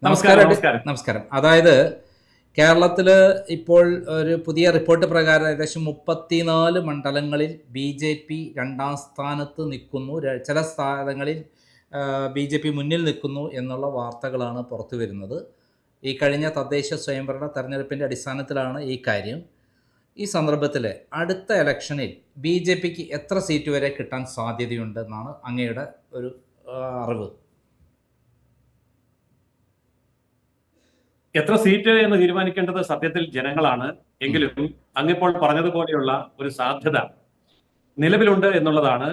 നമസ്കാരം. നമസ്കാരം. അതായത് കേരളത്തിൽ ഇപ്പോൾ ഒരു പുതിയ റിപ്പോർട്ട് പ്രകാരം ഏകദേശം 34 മണ്ഡലങ്ങളിൽ ബി.ജെ.പി. രണ്ടാം സ്ഥാനത്ത് നിൽക്കുന്നു, ചില സ്ഥലങ്ങളിൽ ബി.ജെ.പി. മുന്നിൽ നിൽക്കുന്നു എന്നുള്ള വാർത്തകളാണ് പുറത്തു വരുന്നത്. ഈ കഴിഞ്ഞ തദ്ദേശ സ്വയംഭരണ തെരഞ്ഞെടുപ്പിൻ്റെ അടിസ്ഥാനത്തിലാണ് ഈ കാര്യം. ഈ സന്ദർഭത്തിൽ അടുത്ത ഇലക്ഷനിൽ ബി.ജെ.പിക്ക് എത്ര സീറ്റ് വരെ കിട്ടാൻ സാധ്യതയുണ്ടെന്നാണ് അങ്ങയുടെ ഒരു അറിവ്? എത്ര സീറ്റ് എന്ന് തീരുമാനിക്കേണ്ടത് സത്യത്തിൽ ജനങ്ങളാണ്. എങ്കിലും അങ്ങിപ്പോൾ പറഞ്ഞതുപോലെയുള്ള ഒരു സാധ്യത നിലവിലുണ്ട് എന്നുള്ളതാണ്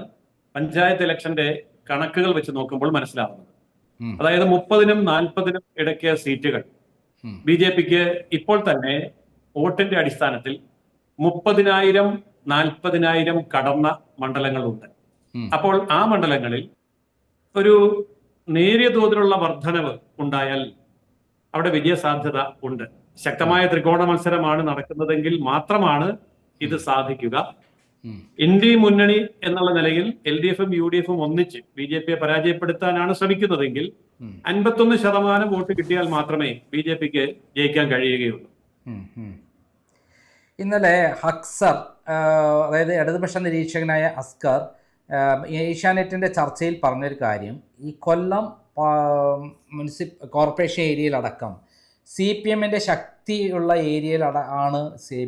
പഞ്ചായത്ത് ഇലക്ഷന്റെ കണക്കുകൾ വെച്ച് നോക്കുമ്പോൾ മനസ്സിലാവുന്നത്. അതായത് 30നും 40നും ഇടയ്ക്ക് സീറ്റുകൾ ബി.ജെ.പിക്ക് ഇപ്പോൾ തന്നെ വോട്ടിന്റെ അടിസ്ഥാനത്തിൽ 30,000 40,000 കടന്ന മണ്ഡലങ്ങളുണ്ട്. അപ്പോൾ ആ മണ്ഡലങ്ങളിൽ ഒരു നേരിയ തോതിലുള്ള വർധനവ് ഉണ്ടായാൽ അവിടെ വിജയ സാധ്യത ഉണ്ട്. ശക്തമായ ത്രികോണ മത്സരമാണ് നടക്കുന്നതെങ്കിൽ മാത്രമാണ് ഇത് സാധിക്കുക. ഇന്ത്യ മുന്നണി എന്നുള്ള നിലയിൽ LDF-ഉം UDF-ഉം ഒന്നിച്ച് ബി.ജെ.പിയെ പരാജയപ്പെടുത്താനാണ് ശ്രമിക്കുന്നതെങ്കിൽ 51% വോട്ട് കിട്ടിയാൽ മാത്രമേ ബി.ജെ.പിക്ക് ജയിക്കാൻ കഴിയുകയുള്ളൂ. ഇന്നലെ ഹക്സർ, അതായത് ഇടതുപക്ഷ നിരീക്ഷകനായ അസ്കർ, ഏഷ്യാനെറ്റിൻ്റെ ചർച്ചയിൽ പറഞ്ഞൊരു കാര്യം, ഈ കൊല്ലം കോർപ്പറേഷൻ ഏരിയയിലടക്കം CPM-ൻ്റെ ശക്തിയുള്ള ഏരിയയിൽ ആണ്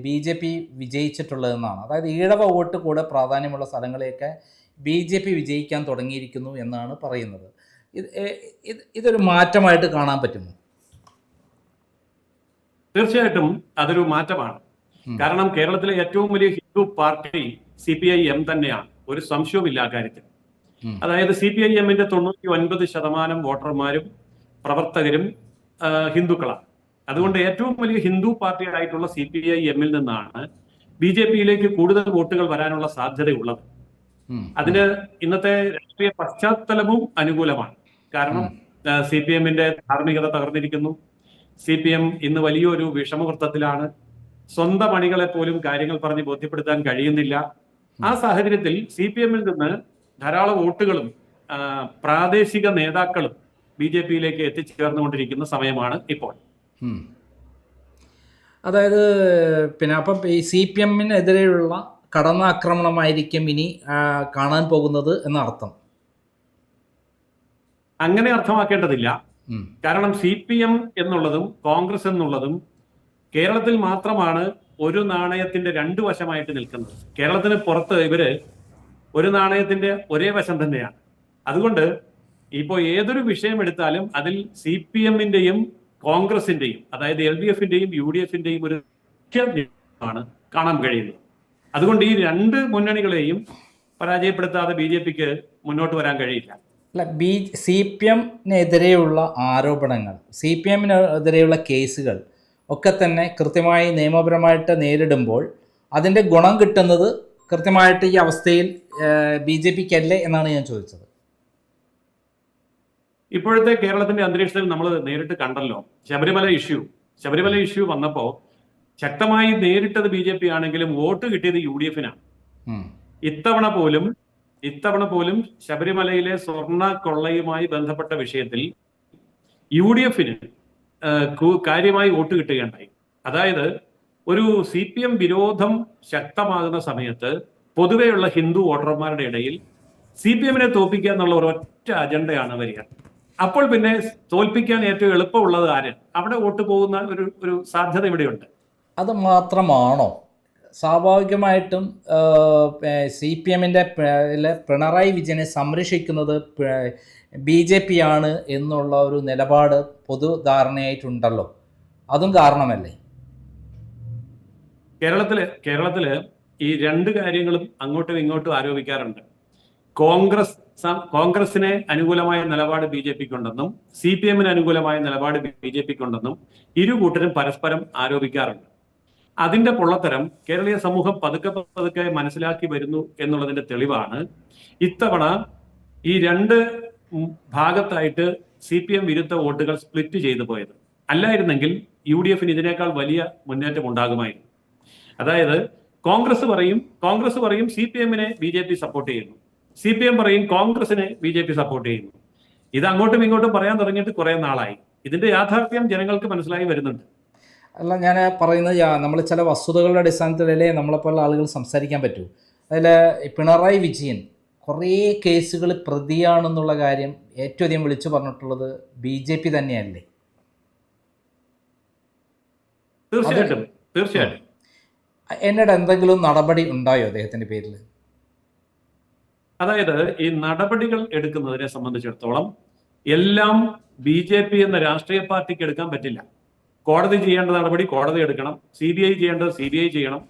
ബി.ജെ.പി. വിജയിച്ചിട്ടുള്ളതെന്നാണ്. അതായത് ഈഴവ വോട്ട് കൂടെ പ്രാധാന്യമുള്ള സ്ഥലങ്ങളെയൊക്കെ ബി.ജെ.പി. വിജയിക്കാൻ തുടങ്ങിയിരിക്കുന്നു എന്നാണ് പറയുന്നത്. ഇതൊരു മാറ്റമായിട്ട് കാണാൻ പറ്റുമോ? തീർച്ചയായിട്ടും അതൊരു മാറ്റമാണ്. കാരണം കേരളത്തിലെ ഏറ്റവും വലിയ ഹിന്ദു പാർട്ടി CPIM തന്നെയാണ്, ഒരു സംശയവുമില്ല ആ കാര്യത്തിൽ. അതായത് CPIM-ന്റെ 99% വോട്ടർമാരും പ്രവർത്തകരും ഹിന്ദുക്കളാണ്. അതുകൊണ്ട് ഏറ്റവും വലിയ ഹിന്ദു പാർട്ടി ആയിട്ടുള്ള CPIM-ൽ നിന്നാണ് ബി.ജെ.പിയിലേക്ക് കൂടുതൽ വോട്ടുകൾ വരാനുള്ള സാധ്യതയുള്ളത്. അതിന് ഇന്നത്തെ രാഷ്ട്രീയ പശ്ചാത്തലവും അനുകൂലമാണ്. കാരണം CPM-ന്റെ ധാർമ്മികത തകർന്നിരിക്കുന്നു. CPM ഇന്ന് വലിയൊരു വിഷമവൃത്തത്തിലാണ്. സ്വന്തം അണികളെ പോലും കാര്യങ്ങൾ പറഞ്ഞ് ബോധ്യപ്പെടുത്താൻ കഴിയുന്നില്ല. ആ സാഹചര്യത്തിൽ CPM-ൽ നിന്ന് ധാരാളം വോട്ടുകളും പ്രാദേശിക നേതാക്കളും ബി.ജെ.പിയിലേക്ക് എത്തിച്ചേർന്നുകൊണ്ടിരിക്കുന്ന സമയമാണ് ഇപ്പോൾ. അതായത് അപ്പം ഈ CPM-നെതിരെയുള്ള കടന്നാക്രമണമായിരിക്കും ഇനി കാണാൻ പോകുന്നത് എന്നർത്ഥം? അങ്ങനെ അർത്ഥമാക്കേണ്ടതില്ല. കാരണം CPM എന്നുള്ളതും കോൺഗ്രസ് എന്നുള്ളതും കേരളത്തിൽ മാത്രമാണ് ഒരു നാണയത്തിന്റെ രണ്ടു വശമായിട്ട് നിൽക്കുന്നത്. കേരളത്തിന് പുറത്ത് ഇവര് ഒരു നാണയത്തിന്റെ ഒരേ വശം തന്നെയാണ്. അതുകൊണ്ട് ഇപ്പോൾ ഏതൊരു വിഷയം എടുത്താലും അതിൽ CPM-ന്റെയും കോൺഗ്രസിന്റെയും, അതായത് LDF-ന്റെയും UDF-ന്റെയും ഒരു ആണ് കാണാൻ കഴിയുന്നത്. അതുകൊണ്ട് ഈ രണ്ട് മുന്നണികളെയും പരാജയപ്പെടുത്താതെ ബി.ജെ.പിക്ക് മുന്നോട്ട് വരാൻ കഴിയില്ല. അല്ല, CPM-നെതിരെയുള്ള ആരോപണങ്ങൾ, CPM-നെതിരെയുള്ള കേസുകൾ ഒക്കെ തന്നെ കൃത്യമായി നിയമപരമായിട്ട് നേരിടുമ്പോൾ അതിൻ്റെ ഗുണം കിട്ടുന്നത് കൃത്യമായിട്ട് ഈ അവസ്ഥയിൽ ബി.ജെ.പിക്കല്ലേ എന്നാണ് ഞാൻ ചോദിച്ചത്. ഇപ്പോഴത്തെ കേരളത്തിന്റെ അന്തരീക്ഷത്തിൽ നമ്മൾ നേരിട്ട് കണ്ടല്ലോ ശബരിമല ഇഷ്യൂ വന്നപ്പോൾ ശക്തമായി നേരിട്ടത് ബി.ജെ.പി. ആണെങ്കിലും വോട്ട് കിട്ടിയത് UDF-നാണ്. ഇത്തവണ പോലും ശബരിമലയിലെ സ്വർണ്ണ കൊള്ളയുമായി ബന്ധപ്പെട്ട വിഷയത്തിൽ UDF-ന് കാര്യമായി വോട്ട് കിട്ടുകയുണ്ടായി. അതായത് ഒരു CPM വിരോധം ശക്തമാകുന്ന സമയത്ത് പൊതുവെയുള്ള ഹിന്ദു വോട്ടർമാരുടെ ഇടയിൽ CPM-നെ തോൽപ്പിക്കുക എന്നുള്ള ഒരൊറ്റ അജണ്ടയാണ് വരിക. അപ്പോൾ പിന്നെ തോൽപ്പിക്കാൻ ഏറ്റവും എളുപ്പമുള്ളത് ആര്? അവിടെ വോട്ട് പോകുന്ന ഒരു സാധ്യത ഇവിടെയുണ്ട്. അത് മാത്രമാണോ? സ്വാഭാവികമായിട്ടും CPM-ന്റെ പിണറായി വിജയനെ സംരക്ഷിക്കുന്നത് ബി.ജെ.പി. ആണ് എന്നുള്ള ഒരു നിലപാട് പൊതുധാരണയായിട്ടുണ്ടല്ലോ, അതും കാരണമല്ലേ? കേരളത്തില് ഈ രണ്ട് കാര്യങ്ങളും അങ്ങോട്ടും ഇങ്ങോട്ടും ആരോപിക്കാറുണ്ട്. കോൺഗ്രസിനെ അനുകൂലമായ നിലപാട് ബി.ജെ.പിക്കുണ്ടെന്നും CPM-ന് അനുകൂലമായ നിലപാട് ബി.ജെ.പിക്കുണ്ടെന്നും ഇരു കൂട്ടരും പരസ്പരം ആരോപിക്കാറുണ്ട്. അതിന്റെ പൊള്ളത്തരം കേരളീയ സമൂഹം പതുക്കെ മനസ്സിലാക്കി വരുന്നു എന്നുള്ളതിന്റെ തെളിവാണ് ഇത്തവണ ഈ രണ്ട് ഭാഗത്തായിട്ട് CPM വിരുദ്ധ വോട്ടുകൾ സ്പ്ലിറ്റ് ചെയ്തു പോയത്. അല്ലായിരുന്നെങ്കിൽ UDF-ന് ഇതിനേക്കാൾ വലിയ മുന്നേറ്റം ഉണ്ടാകുമായിരുന്നു. അതായത് കോൺഗ്രസ് പറയും CPM-നെ ബി.ജെ.പി. സപ്പോർട്ട് ചെയ്യുന്നു, CPM പറയും കോൺഗ്രസിനെ ബി.ജെ.പി. സപ്പോർട്ട് ചെയ്യുന്നു. ഇത് അങ്ങോട്ടും ഇങ്ങോട്ടും പറയാൻ തുടങ്ങിയിട്ട് കുറെ നാളായി. ഇതിന്റെ യാഥാർത്ഥ്യം ജനങ്ങൾക്ക് മനസ്സിലായി വരുന്നുണ്ട്. അല്ല, ഞാൻ പറയുന്നത് നമ്മൾ ചില വസ്തുതകളുടെ അടിസ്ഥാനത്തിലല്ലേ നമ്മളെപ്പോലുള്ള ആളുകൾ സംസാരിക്കാൻ പറ്റൂ. അതിൽ പിണറായി വിജയൻ കുറേ കേസുകൾ പ്രതിയാണെന്നുള്ള കാര്യം ഏറ്റവും അധികം വിളിച്ചു പറഞ്ഞിട്ടുള്ളത് BJP തന്നെയല്ലേ? തീർച്ചയായിട്ടും തീർച്ചയായിട്ടും. എന്നോട് എന്തെങ്കിലും നടപടി ഉണ്ടായോ അദ്ദേഹത്തിൻ്റെ പേരിൽ? അതായത് ഈ നടപടികൾ എടുക്കുന്നതിനെ സംബന്ധിച്ചിടത്തോളം എല്ലാം BJP എന്ന രാഷ്ട്രീയ പാർട്ടിക്ക് എടുക്കാൻ പറ്റില്ല. കോടതി ചെയ്യേണ്ട നടപടി കോടതി എടുക്കണം, CBI ചെയ്യേണ്ടത് CBI ചെയ്യണം.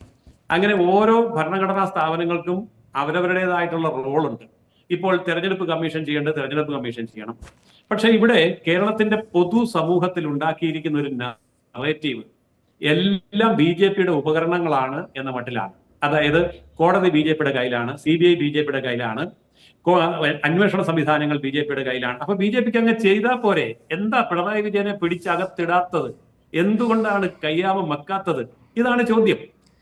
അങ്ങനെ ഓരോ ഭരണഘടനാ സ്ഥാപനങ്ങൾക്കും അവരവരുടേതായിട്ടുള്ള റോളുണ്ട്. ഇപ്പോൾ തെരഞ്ഞെടുപ്പ് കമ്മീഷൻ ചെയ്യേണ്ടത് തെരഞ്ഞെടുപ്പ് കമ്മീഷൻ ചെയ്യണം. പക്ഷെ ഇവിടെ കേരളത്തിന്റെ പൊതു സമൂഹത്തിൽ ഉണ്ടാക്കിയിരിക്കുന്ന ഒരു നറേറ്റീവ് എല്ലാം BJPയുടെ ഉപകരണങ്ങളാണ് എന്ന മട്ടിലാണ്. അതായത് കോടതി BJPയുടെ കയ്യിലാണ്, CBI BJPയുടെ കയ്യിലാണ്, അന്വേഷണ സംവിധാനങ്ങൾ BJPയുടെ കയ്യിലാണ്. അപ്പൊ BJPക്ക് അങ്ങ് ചെയ്താൽ പോരെ? എന്താ പിണറായി വിജയനെ പിടിച്ചകത്തിടാത്തത്? എന്തുകൊണ്ടാണ് കയ്യാമം വെക്കാത്തത്? ഇതാണ് ചോദ്യം.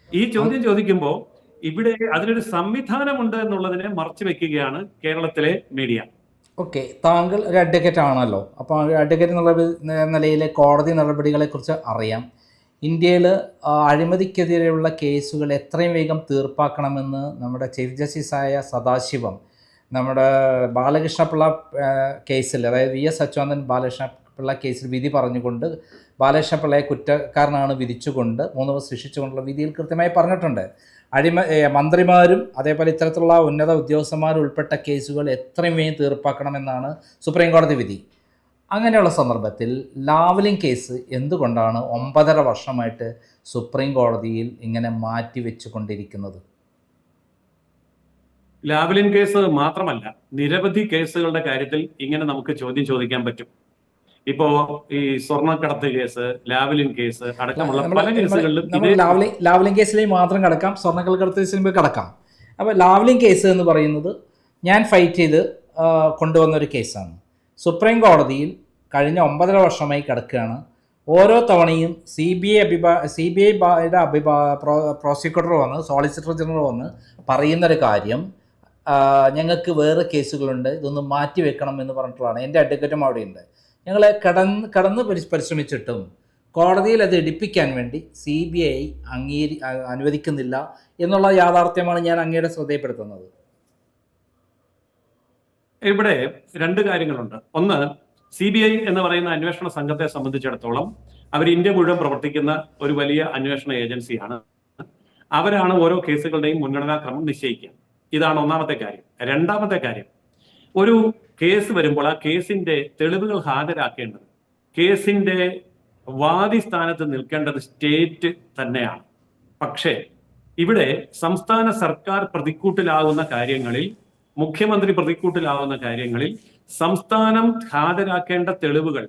ഈ ചോദ്യം ചോദിക്കുമ്പോൾ ഇവിടെ അതിനൊരു സംവിധാനമുണ്ട് എന്നുള്ളതിനെ മറച്ചു വെക്കുകയാണ് കേരളത്തിലെ മീഡിയ. ഓക്കെ, താങ്കൾ ഒരു അഡ്വക്കേറ്റ് ആണല്ലോ. അപ്പോൾ അഡ്വക്കേറ്റ് എന്നുള്ള നിലയിൽ കോടതി നടപടികളെക്കുറിച്ച് അറിയാം. ഇന്ത്യയിൽ അഴിമതിക്കെതിരെയുള്ള കേസുകൾ എത്രയും വേഗം തീർപ്പാക്കണമെന്ന് നമ്മുടെ ചീഫ് ജസ്റ്റിസായ സദാശിവം നമ്മുടെ ബാലകൃഷ്ണപിള്ള കേസിൽ, അതായത് VS അച്യുതാനന്ദൻ ബാലകൃഷ്ണപിള്ള കേസിൽ വിധി പറഞ്ഞുകൊണ്ട് ബാലകൃഷ്ണപിള്ളയെ കുറ്റക്കാരനാണ് വിധിച്ചുകൊണ്ട് 3 വർഷം ശിക്ഷിച്ചുകൊണ്ടുള്ള വിധിയിൽ കൃത്യമായി പറഞ്ഞിട്ടുണ്ട്. മന്ത്രിമാരും അതേപോലെ ഇത്തരത്തിലുള്ള ഉന്നത ഉദ്യോഗസ്ഥന്മാരും ഉൾപ്പെട്ട കേസുകൾ എത്രയും വേഗം തീർപ്പാക്കണമെന്നാണ് സുപ്രീം കോടതി വിധി. അങ്ങനെയുള്ള സന്ദർഭത്തിൽ ലാവ്ലിൻ കേസ് എന്തുകൊണ്ടാണ് 9.5 വർഷമായിട്ട് സുപ്രീം കോടതിയിൽ ഇങ്ങനെ മാറ്റി വെച്ചുകൊണ്ടിരിക്കുന്നത്? ലാവ്ലിൻ കേസ് മാത്രമല്ല, നിരവധി കേസുകളുടെ കാര്യത്തിൽ ഇങ്ങനെ നമുക്ക് ചോദ്യം ചോദിക്കാൻ പറ്റും. ഇപ്പോ ഈ സ്വർണ്ണക്കടത്ത് കേസ്, ലാവ്ലിൻ കേസ് അടക്കമുള്ള പല കേസുകളിലും ലാവ്ലിൻ കേസിലേക്ക് മാത്രം കിടക്കാം, സ്വർണ്ണക്കടത്ത് കേസിലേക്ക് കിടക്കാം. അപ്പോൾ ലാവ്ലിൻ കേസ് എന്ന് പറയുന്നത് ഞാൻ ഫൈറ്റ് ചെയ്ത് കൊണ്ടുവന്നൊരു കേസാണ്. സുപ്രീം കോടതിയിൽ കഴിഞ്ഞ 9.5 വർഷമായി കിടക്കുകയാണ്. ഓരോ തവണയും CBIയുടെ പ്രോസിക്യൂട്ടർ വന്ന്, സോളിസിറ്റർ ജനറൽ വന്ന് പറയുന്നൊരു കാര്യം, ഞങ്ങൾക്ക് വേറെ കേസുകളുണ്ട്, ഇതൊന്ന് മാറ്റി വെക്കണം എന്ന് പറഞ്ഞിട്ടുള്ളതാണ്. എൻ്റെ അഡ്വക്കേറ്റും അവിടെയുണ്ട്. ഞങ്ങൾ കടന്ന് പരിശ്രമിച്ചിട്ടും കോടതിയിൽ അത് എടുപ്പിക്കാൻ വേണ്ടി CBI അനുവദിക്കുന്നില്ല എന്നുള്ള യാഥാർത്ഥ്യമാണ് ഞാൻ അങ്ങയുടെ ശ്രദ്ധയപ്പെടുത്തുന്നത്. ഇവിടെ 2 കാര്യങ്ങളുണ്ട്. ഒന്ന്, CBI എന്ന് പറയുന്ന അന്വേഷണ സംഘത്തെ സംബന്ധിച്ചിടത്തോളം അവർ ഇന്ത്യ മുഴുവൻ പ്രവർത്തിക്കുന്ന ഒരു വലിയ അന്വേഷണ ഏജൻസിയാണ്. അവരാണ് ഓരോ കേസുകളുടെയും മുൻഗണനാക്രമം നിശ്ചയിക്കുക. ഇതാണ് ഒന്നാമത്തെ കാര്യം. രണ്ടാമത്തെ കാര്യം, ഒരു കേസ് വരുമ്പോൾ ആ കേസിന്റെ തെളിവുകൾ ഹാജരാക്കേണ്ടത്, കേസിന്റെ വാദി സ്ഥാനത്ത് നിൽക്കേണ്ടത് സ്റ്റേറ്റ് തന്നെയാണ്. പക്ഷേ ഇവിടെ സംസ്ഥാന സർക്കാർ പ്രതിക്കൂട്ടിലാകുന്ന കാര്യങ്ങളിൽ, മുഖ്യമന്ത്രി പ്രതിക്കൂട്ടിലാവുന്ന കാര്യങ്ങളിൽ സംസ്ഥാനം ഹാജരാക്കേണ്ട തെളിവുകൾ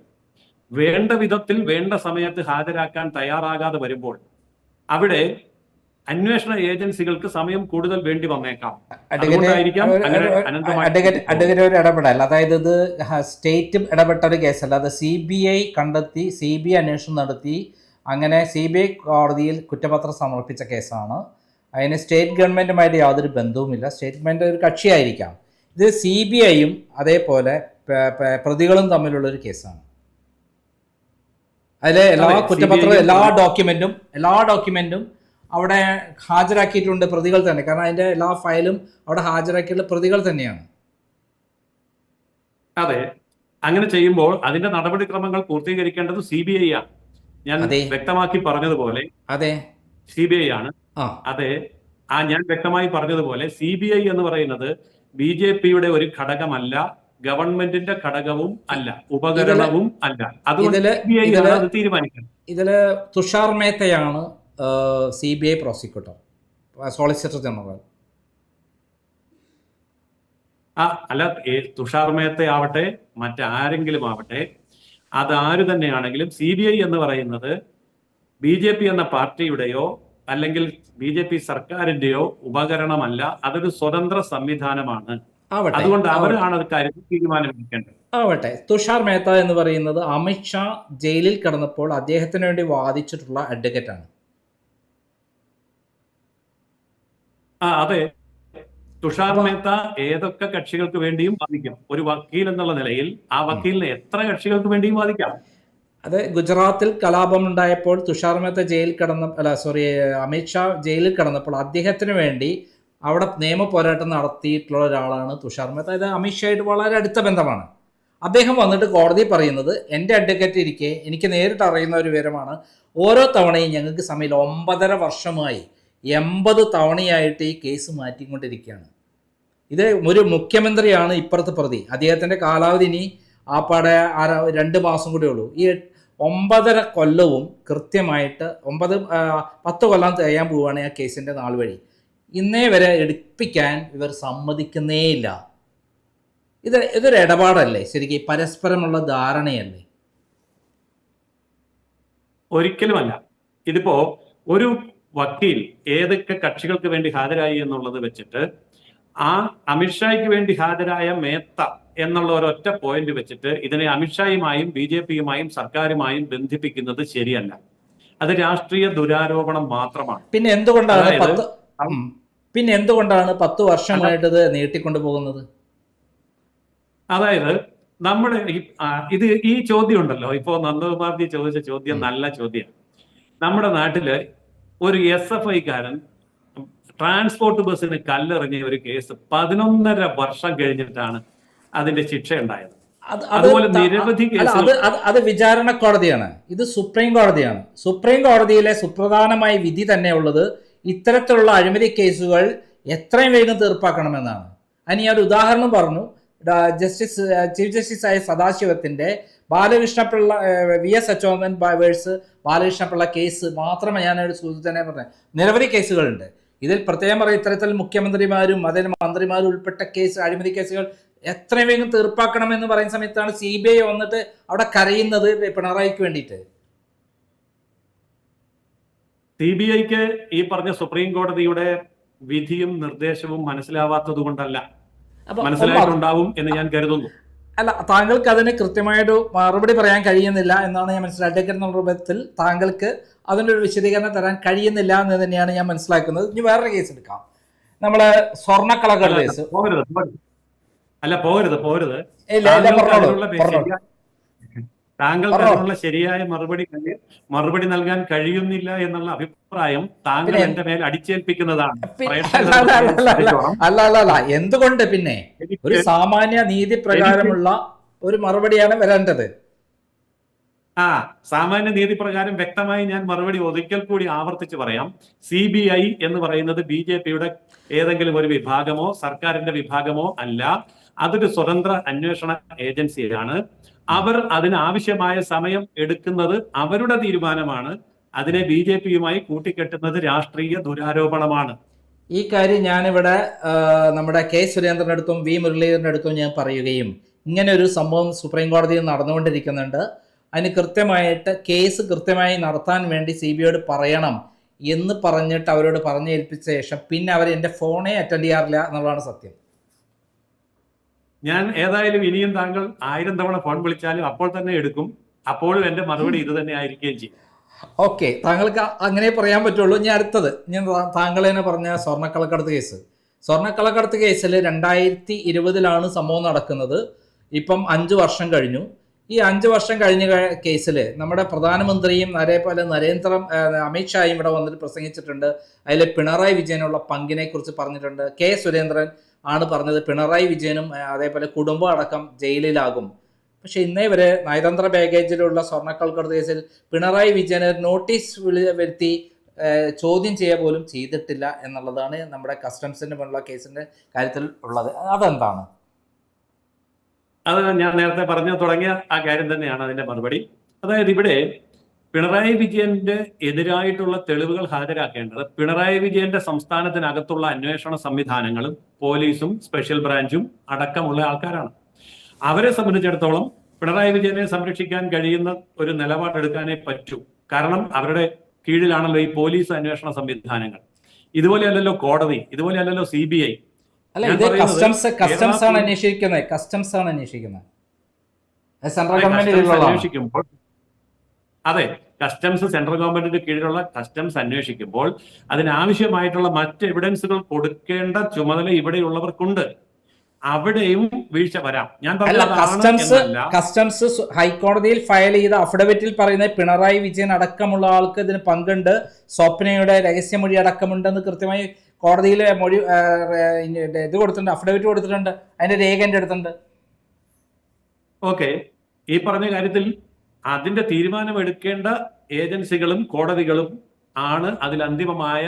വേണ്ട വിധത്തിൽ വേണ്ട സമയത്ത് ഹാജരാക്കാൻ തയ്യാറാകാതെ വരുമ്പോൾ അവിടെ അന്വേഷണ ഏജൻസികൾക്ക് സമയം കൂടുതൽ വേണ്ടി വന്നേക്കാം. അഡ്വക്കേറ്റ് ഇടപെടൽ, അതായത് ഇത് സ്റ്റേറ്റ് ഇടപെട്ട ഒരു കേസല്ല. അത് CBI കണ്ടെത്തി, CBI അന്വേഷണം നടത്തി, അങ്ങനെ CBI കോടതിയിൽ കുറ്റപത്രം സമർപ്പിച്ച കേസാണ്. അതിന് സ്റ്റേറ്റ് ഗവൺമെൻറ്റുമായിട്ട് യാതൊരു ബന്ധവുമില്ല. സ്റ്റേറ്റ് ഗവൺമെൻറ് ഒരു കക്ഷിയായിരിക്കാം. ഇത് CBIയും അതേപോലെ പ്രതികളും തമ്മിലുള്ളൊരു കേസാണ്. അതിലെ എല്ലാ കുറ്റപത്രവും എല്ലാ ഡോക്യുമെൻറ്റും അവിടെ ഹാജരാക്കിയിട്ടുണ്ട് പ്രതികൾ തന്നെ. കാരണം അതിൻ്റെ എല്ലാ ഫയലും അവിടെ ഹാജരാക്കിയിട്ടുള്ള പ്രതികൾ തന്നെയാണ്. അതെ, അങ്ങനെ ചെയ്യുമ്പോൾ അതിന്റെ നടപടിക്രമങ്ങൾ പൂർത്തീകരിക്കേണ്ടത് CBI ആണ്. ഞാൻ വ്യക്തമാക്കി പറഞ്ഞതുപോലെ അതെ CBI ആണ്. അതെ, ഞാൻ വ്യക്തമായി പറഞ്ഞതുപോലെ CBI എന്ന് പറയുന്നത് BJPയുടെ ഒരു ഘടകമല്ല, ഗവൺമെന്റിന്റെ ഘടകവും അല്ല, ഉപകരണവും അല്ല. അതുകൊണ്ട് CBI ആണ് അത് തീരുമാനിക്കുന്നത്. ഇതില് തുഷാർ മേത്തയാണ് CBI പ്രോസിക്യൂട്ടർ, സോളിസിറ്റർ ജനറൽ. അല്ല, തുഷാർ മേത്ത ആവട്ടെ മറ്റാരെങ്കിലും ആവട്ടെ, അതാര് തന്നെയാണെങ്കിലും CBI എന്ന് പറയുന്നത് BJP എന്ന പാർട്ടിയുടെയോ അല്ലെങ്കിൽ BJP സർക്കാരിന്റെയോ ഉപകരണമല്ല. അതൊരു സ്വതന്ത്ര സംവിധാനമാണ്. അതുകൊണ്ട് അവരാണ് അത് കാര്യത്തിൽ തീരുമാനമെടുക്കേണ്ടത്. ആവട്ടെ, തുഷാർ മേത്ത എന്ന് പറയുന്നത് അമിത്ഷാ ജയിലിൽ കിടന്നപ്പോൾ അദ്ദേഹത്തിന് വേണ്ടി വാദിച്ചിട്ടുള്ള അഡ്വക്കേറ്റാണ്. അതെ, തുഷാർ മേത്ത ഏതൊക്കെ കക്ഷികൾക്ക് വേണ്ടിയും വാദിക്കാം. ഒരു വക്കീൽ എന്നുള്ള നിലയിൽ ആ വക്കീലിന് എത്ര കക്ഷികൾക്ക് വേണ്ടിയും വാദിക്കാം. അത് ഗുജറാത്തിൽ കലാപം ഉണ്ടായപ്പോൾ തുഷാർ മേത്ത ജയിലിൽ കിടന്ന അമിത്ഷാ ജയിലിൽ കിടന്നപ്പോൾ അദ്ദേഹത്തിന് വേണ്ടി അവിടെ നിയമ പോരാട്ടം നടത്തിയിട്ടുള്ള ഒരാളാണ് തുഷാർ മേത്ത. അത് അമിത്ഷായിട്ട് വളരെ അടുത്ത ബന്ധമാണ്. അദ്ദേഹം വന്നിട്ട് കോടതി പറയുന്നത്, എൻ്റെ അഡ്വക്കേറ്റ് ഇരിക്കെ എനിക്ക് നേരിട്ട് അറിയുന്ന ഒരു വിവരമാണ്, ഓരോ തവണയും ഞങ്ങൾക്ക് സമയം 9.5 വർഷമായി 80 തവണയായിട്ട് ഈ കേസ് മാറ്റിക്കൊണ്ടിരിക്കുകയാണ്. ഇത് ഒരു മുഖ്യമന്ത്രിയാണ് ഇപ്പുറത്ത് പ്രതി, അദ്ദേഹത്തിൻ്റെ കാലാവധി ഇനി ആപ്പാടെ 2 മാസം കൂടെ ഉള്ളൂ. ഈ 9.5 കൊല്ലവും കൃത്യമായിട്ട് 10 കൊല്ലം തികയാൻ പോവുകയാണ് ആ കേസിൻ്റെ നാൾ വഴി. ഇന്നേ വരെ എടുപ്പിക്കാൻ ഇവർ സമ്മതിക്കുന്നേയില്ല. ഇതൊരു ഇടപാടല്ലേ ശരിക്കും, പരസ്പരമുള്ള ധാരണയല്ലേ? ഒരിക്കലുമല്ല. ഇതിപ്പോ ഒരു വക്കീൽ ഏതൊക്കെ കക്ഷികൾക്ക് വേണ്ടി ഹാജരായി എന്നുള്ളത് വെച്ചിട്ട് ആ അമിത്ഷായ്ക്ക് വേണ്ടി ഹാജരായ മേത്ത എന്നുള്ള ഒരൊറ്റ പോയിന്റ് വെച്ചിട്ട് ഇതിനെ അമിത്ഷായുമായും BJPയുമായും സർക്കാരുമായും ബന്ധിപ്പിക്കുന്നത് ശരിയല്ല. അത് രാഷ്ട്രീയ ദുരാരോപണം മാത്രമാണ്. പിന്നെ എന്തുകൊണ്ടാണ് 10 വർഷമായിട്ട് ഇത് നീട്ടിക്കൊണ്ടു പോകുന്നത്? അതായത് നമ്മുടെ ഈ ചോദ്യം ഉണ്ടല്ലോ, ഇപ്പോ നന്ദകുമാർജി ചോദിച്ച ചോദ്യം നല്ല ചോദ്യം. നമ്മുടെ നാട്ടില് ഒരു SFIക്കാരൻ ട്രാൻസ്പോർട്ട് ബസ്സിന് കല്ലെറിഞ്ഞ ഒരു കേസ് 11.5 വർഷം കഴിഞ്ഞിട്ടാണ് അതിന്റെ ശിക്ഷ ഉണ്ടായത്. അതുപോലെ നിരവധി കേസുകൾ. അത് വിചാരണ കോടതിയാണ്, ഇത് സുപ്രീം കോടതിയാണ്. സുപ്രീം കോടതിയിലെ സുപ്രധാനമായ വിധി തന്നെ ഉള്ളത് ഇത്തരത്തിലുള്ള അഴിമതി കേസുകൾ എത്രയും വേഗം തീർപ്പാക്കണമെന്നാണ്. അതിന് ഞാൻ ഒരു ഉദാഹരണം പറഞ്ഞു. ചീഫ് ജസ്റ്റിസായ സദാശിവത്തിന്റെ Balakrishna Pillai VS Achuthan versus Balakrishna Pillai case മാത്രമേ ഞാനൊരു സൂചന പറഞ്ഞത്. നിരവധി കേസുകളുണ്ട്. ഇതിൽ പ്രത്യേകം പറയും, ഇത്തരത്തിൽ മുഖ്യമന്ത്രിമാരും അതിന് മന്ത്രിമാരും ഉൾപ്പെട്ട കേസ്, അഴിമതി കേസുകൾ എത്രയും വേഗം തീർപ്പാക്കണമെന്ന് പറയുന്ന സമയത്താണ് CBI വന്നിട്ട് അവിടെ കരയുന്നത് പിണറായിക്ക് വേണ്ടിയിട്ട്. CBIക്ക് ഈ പറഞ്ഞ സുപ്രീം കോടതിയുടെ വിധിയും നിർദ്ദേശവും മനസ്സിലാവാത്തത് കൊണ്ടല്ല, മനസ്സിലായിട്ടുണ്ടാവും എന്ന് ഞാൻ കരുതുന്നു. അല്ല, താങ്കൾക്ക് അതിന് കൃത്യമായൊരു മറുപടി പറയാൻ കഴിയുന്നില്ല എന്നാണ് ഞാൻ മനസ്സിലാക്കിയത്. എന്നുള്ള രൂപത്തിൽ താങ്കൾക്ക് അതിനൊരു വിശദീകരണം തരാൻ കഴിയുന്നില്ല എന്ന് തന്നെയാണ് ഞാൻ മനസ്സിലാക്കുന്നത്. ഇനി വേറൊരു കേസ് എടുക്കാം, നമ്മള് സ്വർണ്ണക്കളകൾ കേസ്. പോകരുത്. താങ്കൾക്ക് അതിനുള്ള ശരിയായ മറുപടി നൽകാൻ കഴിയുന്നില്ല എന്നുള്ള അഭിപ്രായം താങ്കൾ എന്റെ മേൽ അടിച്ചേൽപ്പിക്കുന്നതാണ്. അല്ല, എന്തുകൊണ്ട്? പിന്നെ ഒരു സാമാന്യ നീതി പ്രകാരമുള്ള ഒരു മറുപടിയാണ് വരേണ്ടത്. സാമാന്യ നീതി പ്രകാരം വ്യക്തമായി ഞാൻ മറുപടി ഒരിക്കൽ കൂടി ആവർത്തിച്ച് പറയാം. CBI എന്ന് പറയുന്നത് BJPയുടെ ഏതെങ്കിലും ഒരു വിഭാഗമോ സർക്കാരിന്റെ വിഭാഗമോ അല്ല. അതൊരു സ്വതന്ത്ര അന്വേഷണ ഏജൻസിയാണ്. അവർ അതിനാവശ്യമായ സമയം എടുക്കുന്നത് അവരുടെ തീരുമാനമാണ്. അതിനെ BJPയുമായി കൂട്ടിക്കെട്ടുന്നത് രാഷ്ട്രീയ ദുരാരോപണമാണ്. ഈ കാര്യം ഞാനിവിടെ നമ്മുടെ K. സുരേന്ദ്രന്റെ അടുത്തും V. മുരളീധരന്റെ അടുത്തും ഞാൻ പറയുകയും, ഇങ്ങനെ ഒരു സംഭവം സുപ്രീം കോടതിയിൽ നടന്നുകൊണ്ടിരിക്കുന്നുണ്ട്, അതിന് കൃത്യമായിട്ട് കേസ് കൃത്യമായി നടത്താൻ വേണ്ടി CBIയോട് പറയണം എന്ന് പറഞ്ഞിട്ട് അവരോട് പറഞ്ഞേൽപ്പിച്ച ശേഷം പിന്നെ അവർ എൻ്റെ ഫോണേ അറ്റൻഡ് ചെയ്യാറില്ല എന്നുള്ളതാണ് സത്യം. ഞാൻ ഏതായാലും ഇനിയും താങ്കൾ 1000 തവണ ഫോൺ വിളിച്ചാലും അപ്പോൾ തന്നെ എടുക്കും. അപ്പോഴും എന്റെ മറുപടി ഇത് തന്നെ ആയിരിക്കുകയും ചെയ്യും. ഓക്കെ, താങ്കൾക്ക് അങ്ങനെ പറയാൻ പറ്റുള്ളൂ. ഞാൻ അടുത്തത്, ഞാൻ താങ്കൾ തന്നെ പറഞ്ഞ സ്വർണ്ണക്കള്ളക്കടത്ത് കേസിൽ 2020 സംഭവം നടക്കുന്നത്. ഇപ്പം 5 വർഷം കഴിഞ്ഞു. ഈ 5 വർഷം കഴിഞ്ഞ കേസിൽ നമ്മുടെ പ്രധാനമന്ത്രിയും അതേപോലെ അമിത്ഷായും ഇവിടെ വന്നിട്ട് പ്രസംഗിച്ചിട്ടുണ്ട്. അതിൽ പിണറായി വിജയനുള്ള പങ്കിനെ കുറിച്ച് പറഞ്ഞിട്ടുണ്ട്. K. സുരേന്ദ്രൻ ആണ് പറഞ്ഞത് പിണറായി വിജയനും അതേപോലെ കുടുംബം അടക്കം ജയിലിലാകും. പക്ഷെ ഇന്നേ വരെ നയതന്ത്ര ബാഗേജിലുള്ള സ്വർണ്ണക്കള്ളക്കടത്ത് കേസിൽ പിണറായി വിജയന് നോട്ടീസ് വരുത്തി ചോദ്യം ചെയ്യുക പോലും ചെയ്തിട്ടില്ല എന്നുള്ളതാണ് നമ്മുടെ കസ്റ്റംസിന്റെ മുന്നിലുള്ള കേസിന്റെ കാര്യത്തിൽ ഉള്ളത്. അതെന്താണ്? അത് ഞാൻ നേരത്തെ പറഞ്ഞു തുടങ്ങിയ ആ കാര്യം തന്നെയാണ് അതിന്റെ മറുപടി. അതായത് ഇവിടെ പിണറായി വിജയന്റെ എതിരായിട്ടുള്ള തെളിവുകൾ ഹാജരാക്കേണ്ടത് പിണറായി വിജയന്റെ സംസ്ഥാനത്തിനകത്തുള്ള അന്വേഷണ സംവിധാനങ്ങളും പോലീസും സ്പെഷ്യൽ ബ്രാഞ്ചും അടക്കമുള്ള ആൾക്കാരാണ്. അവരെ സംബന്ധിച്ചിടത്തോളം പിണറായി വിജയനെ സംരക്ഷിക്കാൻ കഴിയുന്ന ഒരു നിലപാടെടുക്കാനേ പറ്റൂ. കാരണം അവരുടെ കീഴിലാണല്ലോ ഈ പോലീസ് അന്വേഷണ സംവിധാനങ്ങൾ. ഇതുപോലെയല്ലല്ലോ കോടതി, ഇതുപോലെയല്ലല്ലോ CBI. അല്ല, ഇത് കസ്റ്റംസ് ആണ് അന്വേഷിക്കുന്നത്. അന്വേഷിക്കുമ്പോൾ അതെ, കസ്റ്റംസ് സെൻട്രൽ ഗവൺമെന്റിന്റെ കീഴിലുള്ള കസ്റ്റംസ് അന്വേഷിക്കുമ്പോൾ അതിനാവശ്യമായിട്ടുള്ള മറ്റ് എവിഡൻസുകൾ കൊടുക്കേണ്ട ചുമതല ഇവിടെയുള്ളവർക്കുണ്ട്. അവിടെയും വീഴ്ച വരാം. ഞാൻ അല്ല, പറഞ്ഞത് കസ്റ്റംസ് ഹൈക്കോടതിയിൽ ഫയൽ ചെയ്ത അഫിഡവിറ്റിൽ പറയുന്നത് പിണറായി വിജയൻ അടക്കമുള്ള ആൾക്ക് ഇതിന് പങ്കുണ്ട്, സ്വപ്നയുടെ രഹസ്യമൊഴി അടക്കമുണ്ടെന്ന് കൃത്യമായി കോടതിയിൽ മൊഴി ഇത് കൊടുത്തിട്ടുണ്ട്, അഫിഡവിറ്റ് കൊടുത്തിട്ടുണ്ട്, അതിന്റെ രേഖ എൻ്റെ അടുത്തുണ്ട്. ഓക്കെ, ഈ പറഞ്ഞ കാര്യത്തിൽ അതിന്റെ തീരുമാനമെടുക്കേണ്ട ഏജൻസികളും കോടതികളും ആണ് അതിൽ അന്തിമമായ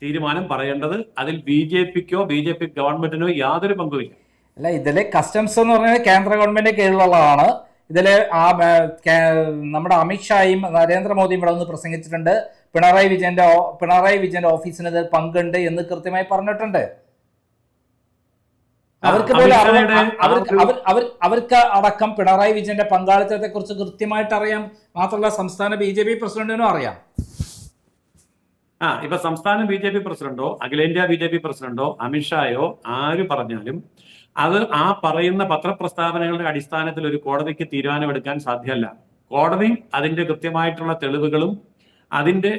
തീരുമാനം പറയേണ്ടത്. അതിൽ BJPക്കോ BJP ഗവൺമെന്റിനോ യാതൊരു പങ്കുമില്ല. അല്ല, ഇതിലെ കസ്റ്റംസ് എന്ന് പറയുന്നത് കേന്ദ്ര ഗവൺമെന്റ് കീഴിലുള്ളതാണ്. ഇതില് നമ്മുടെ അമിത്ഷായും നരേന്ദ്രമോദിയും ഇവിടെ ഒന്ന് പ്രസംഗിച്ചിട്ടുണ്ട്. പിണറായി വിജയന്റെ ഓഫീസിന് ഇതിൽ പങ്കുണ്ട് എന്ന് കൃത്യമായി പറഞ്ഞിട്ടുണ്ട്. അവർക്ക് അടക്കം പിണറായി വിജയന്റെ പങ്കാളിത്തത്തെ കുറിച്ച് കൃത്യമായിട്ട് അറിയാം. മാത്രമല്ല സംസ്ഥാന BJP പ്രസിഡന്റിനും അറിയാം. ഇപ്പൊ സംസ്ഥാന BJP പ്രസിഡന്റോ അഖിലേന്ത്യാ BJP പ്രസിഡന്റോ അമിത്ഷായോ ആര് പറഞ്ഞാലും അത് ആ പറയുന്ന പത്രപ്രസ്താവനകളുടെ അടിസ്ഥാനത്തിൽ ഒരു കോടതിക്ക് തീരുമാനമെടുക്കാൻ സാധ്യമല്ല. കോടതി അതിന്റെ കൃത്യമായിട്ടുള്ള തെളിവുകളും അതിന്റെ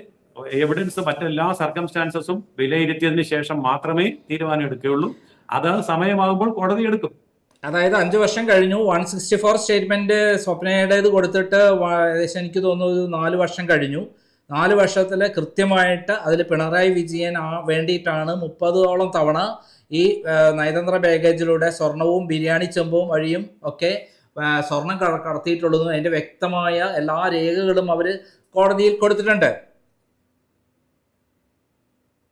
എവിഡൻസ് മറ്റെല്ലാ സർക്കംസ്റ്റാൻസസും വിലയിരുത്തിയതിനു ശേഷം മാത്രമേ തീരുമാനം എടുക്കുകയുള്ളൂ. അത് സമയമാകുമ്പോൾ കോടതി എടുക്കും. അതായത് 5 വർഷം കഴിഞ്ഞു. 164 സ്റ്റേറ്റ്മെന്റ് സ്വപ്നയുടേത് കൊടുത്തിട്ട് ഏകദേശം എനിക്ക് തോന്നുന്നു 4 വർഷം കഴിഞ്ഞു. 4 വർഷത്തിൽ കൃത്യമായിട്ട് അതിൽ പിണറായി വിജയൻ വേണ്ടിയിട്ടാണ് 30ഓളം തവണ ഈ നയതന്ത്ര ബാഗേജിലൂടെ സ്വർണവും ബിരിയാണി ചെമ്പും വഴിയും ഒക്കെ സ്വർണം കടത്തിയിട്ടുള്ളതും അതിന്റെ വ്യക്തമായ എല്ലാ രേഖകളും അവർ കോടതിയിൽ കൊടുത്തിട്ടുണ്ട്.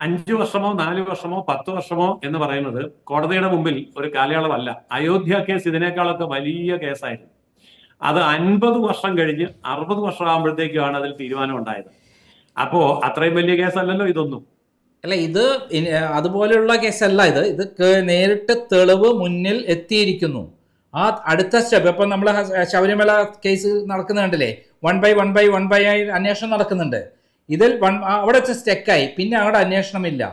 5 വർഷമോ 4 വർഷമോ 10 വർഷമോ എന്ന് പറയുന്നത് കോടതിയുടെ മുമ്പിൽ ഒരു കാലയളവല്ല. അയോധ്യ കേസ് ഇതിനേക്കാളൊക്കെ വലിയ കേസായിരുന്നു. അത് 50 വർഷം കഴിഞ്ഞ് 60 വർഷം ആകുമ്പോഴത്തേക്കാണ് അതിൽ തീരുമാനം ഉണ്ടായത്. അപ്പോ അത്രയും വലിയ കേസല്ലല്ലോ ഇതൊന്നും. അല്ല, ഇത് അതുപോലെയുള്ള കേസല്ല. ഇത് നേരിട്ട് തെളിവ് മുന്നിൽ എത്തിയിരിക്കുന്നു. ആ അടുത്ത സ്റ്റെപ്പ് ഇപ്പം നമ്മൾ ശബരിമല കേസ് നടക്കുന്ന കണ്ടില്ലേ, 1 by 1 അന്വേഷണം നടക്കുന്നുണ്ട്. ഇതിൽ അവിടെ വെച്ച് സ്റ്റെക്കായി, പിന്നെ അങ്ങോട്ട് അന്വേഷണമില്ല.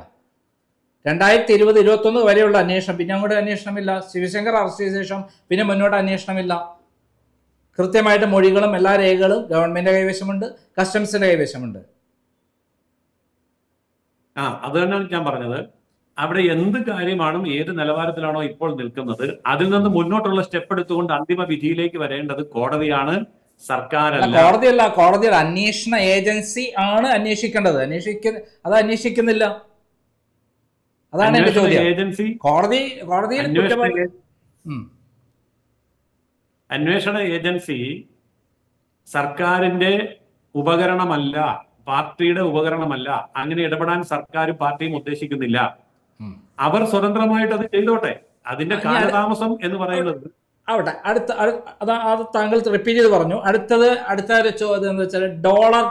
2020-21 വരെയുള്ള അന്വേഷണം, പിന്നെ അങ്ങോട്ട് അന്വേഷണമില്ല. ശിവശങ്കർ അറസ്റ്റ് ചെയ്ത ശേഷം പിന്നെ മുന്നോട്ട് അന്വേഷണമില്ല. കൃത്യമായിട്ട് മൊഴികളും എല്ലാ രേഖകളും ഗവൺമെന്റ് കൈവശമുണ്ട്, കസ്റ്റംസിന്റെ കൈവശമുണ്ട്. അത് തന്നെയാണ് ഞാൻ പറഞ്ഞത്. അവിടെ എന്ത് കാര്യമാണ് ഏത് നിലവാരത്തിലാണോ ഇപ്പോൾ നിൽക്കുന്നത് അതിൽ നിന്ന് മുന്നോട്ടുള്ള സ്റ്റെപ്പ് എടുത്തുകൊണ്ട് അന്തിമ വിധിയിലേക്ക് വരേണ്ടത് കോടതിയാണ്, സർക്കാരല്ല. കോടതിയുടെ അന്വേഷണ ഏജൻസി ആണ് അന്വേഷിക്കേണ്ടത്. അത് അന്വേഷിക്കുന്നില്ല. അതാണ് എന്റെ ചോദ്യം. ഏജൻസി അന്വേഷണ ഏജൻസി സർക്കാരിന്റെ ഉപകരണമല്ല, പാർട്ടിയുടെ ഉപകരണമല്ല. അങ്ങനെ ഇടപെടാൻ സർക്കാരും പാർട്ടിയും ഉദ്ദേശിക്കുന്നില്ല. അവർ സ്വതന്ത്രമായിട്ട് അത് ചെയ്തോട്ടെ. അതിന്റെ കാലതാമസം എന്ന് പറയുന്നത് ആവട്ടെ. അത് താങ്കൾ റിപ്പീറ്റ് ചെയ്ത് പറഞ്ഞു. അടുത്ത ഒരു ചോദ്യം എന്താ വെച്ചാൽ ഡോളർ,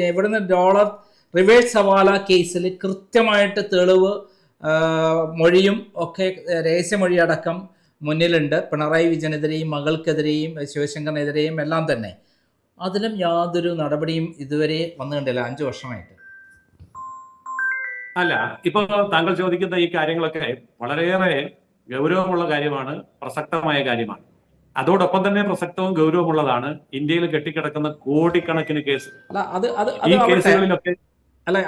ഇവിടുന്ന് ഡോളർ റിവേഴ്സ് ഹവാല കേസിൽ കൃത്യമായിട്ട് തെളിവ് മൊഴിയും ഒക്കെ രഹസ്യമൊഴി അടക്കം മുന്നിലുണ്ട്. പിണറായി വിജയനെതിരെയും മകൾക്കെതിരെയും ശിവശങ്കറിനെതിരെയും എല്ലാം തന്നെ. അതിലും യാതൊരു നടപടിയും ഇതുവരെ വന്നു കണ്ടില്ല 5 വർഷമായിട്ട്. അല്ല, ഇപ്പൊ താങ്കൾ ചോദിക്കുന്ന ഈ കാര്യങ്ങളൊക്കെ വളരെയേറെ ഗൗരവമുള്ള കാര്യമാണ്, പ്രസക്തമായ കാര്യമാണ്. അതോടൊപ്പം തന്നെ പ്രസക്തവും ഗൗരവമുള്ളതാണ് ഇന്ത്യയിൽ കെട്ടിക്കിടക്കുന്ന കോടിക്കണക്കിന് കേസ്. ഈ കേസുകളിലൊക്കെ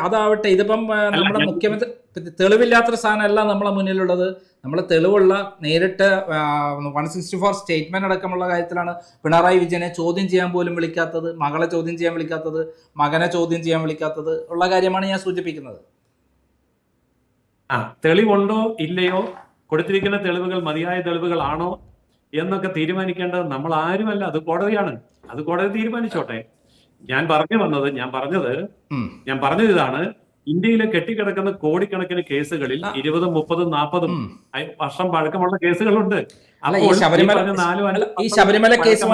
അതാവട്ടെ, ഇതിപ്പം നമ്മുടെ മുഖ്യമന്ത്രി തെളിവില്ലാത്തൊരു സാധനമല്ല നമ്മളെ മുന്നിലുള്ളത്. നമ്മളെ തെളിവുള്ള നേരിട്ട് 164 സ്റ്റേറ്റ്മെന്റ് അടക്കമുള്ള കാര്യത്തിലാണ് പിണറായി വിജയനെ ചോദ്യം ചെയ്യാൻ പോലും വിളിക്കാത്തത്, മകളെ ചോദ്യം ചെയ്യാൻ വിളിക്കാത്തത്, മകനെ ചോദ്യം ചെയ്യാൻ വിളിക്കാത്തത് ഉള്ള കാര്യമാണ് ഞാൻ സൂചിപ്പിക്കുന്നത്. തെളിവുണ്ടോ ഇല്ലയോ, കൊടുത്തിരിക്കുന്ന തെളിവുകൾ മതിയായ തെളിവുകളാണോ എന്നൊക്കെ തീരുമാനിക്കേണ്ടത് നമ്മൾ ആരുമല്ല, അത് കോടതിയാണ്. അത് കോടതി തീരുമാനിച്ചോട്ടെ. ഞാൻ പറഞ്ഞത് ഇതാണ്, ഇന്ത്യയിലെ കെട്ടിക്കിടക്കുന്ന കോടിക്കണക്കിന് കേസുകളിൽ 20, 30, 40 വർഷം പഴക്കമുള്ള കേസുകളുണ്ട്. ഈ ശബരിമല കേസ്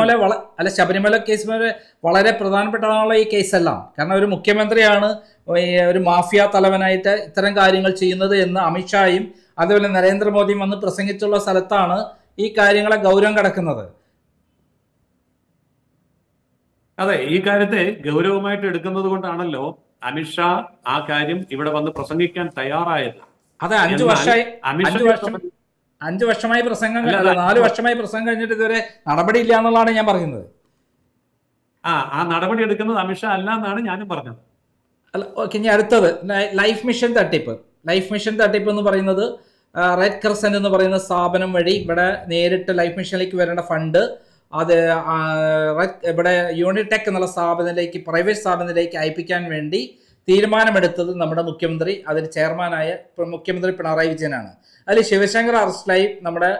പോലെ വളരെ പ്രധാനപ്പെട്ടതാണല്ലോ ഈ കേസെല്ലാം. കാരണം ഒരു മുഖ്യമന്ത്രിയാണ് ഒരു മാഫിയ തലവനായിട്ട് ഇത്തരം കാര്യങ്ങൾ ചെയ്യുന്നത് എന്ന് അമിത്ഷായും അതുപോലെ നരേന്ദ്രമോദിയും വന്ന് പ്രസംഗിച്ചുള്ള സ്ഥലത്താണ് ഈ കാര്യങ്ങളെ ഗൗരവം കിടക്കുന്നത്. അതെ, ഈ കാര്യത്തെ ഗൗരവമായിട്ട് എടുക്കുന്നത് കൊണ്ടാണല്ലോ അമിത്ഷാ ആ കാര്യം ഇവിടെ വന്ന് പ്രസംഗിക്കാൻ തയ്യാറായത്. അതെ, 5 വർഷമായി പ്രസംഗം, 4 വർഷമായി പ്രസംഗം കഴിഞ്ഞിട്ട് ഇതുവരെ നടപടി ഇല്ല എന്നുള്ളതാണ് ഞാൻ പറയുന്നത്. ആ നടപടി എടുക്കുന്നത് അമിത്ഷാ അല്ല എന്നാണ് ഞാനും പറഞ്ഞത്. അല്ല, ഓക്കെ. ഇനി അടുത്തത് ലൈഫ് മിഷൻ തട്ടിപ്പ് എന്ന് പറയുന്നത് റെഡ് ക്രസന്റ് എന്ന് പറയുന്ന സ്ഥാപനം വഴി ഇവിടെ നേരിട്ട് ലൈഫ് മിഷനിലേക്ക് വരേണ്ട ഫണ്ട് അത് ഇവിടെ യൂണിടെക് എന്നുള്ള സ്ഥാപനത്തിലേക്ക്, പ്രൈവറ്റ് സ്ഥാപനത്തിലേക്ക് അയപ്പിക്കാൻ വേണ്ടി തീരുമാനമെടുത്തത് നമ്മുടെ മുഖ്യമന്ത്രി, അതിൽ ചെയർമാനായ മുഖ്യമന്ത്രി പിണറായി വിജയനാണ്. അതിൽ ശിവശങ്കർ അറസ്റ്റിലായി, നമ്മുടെ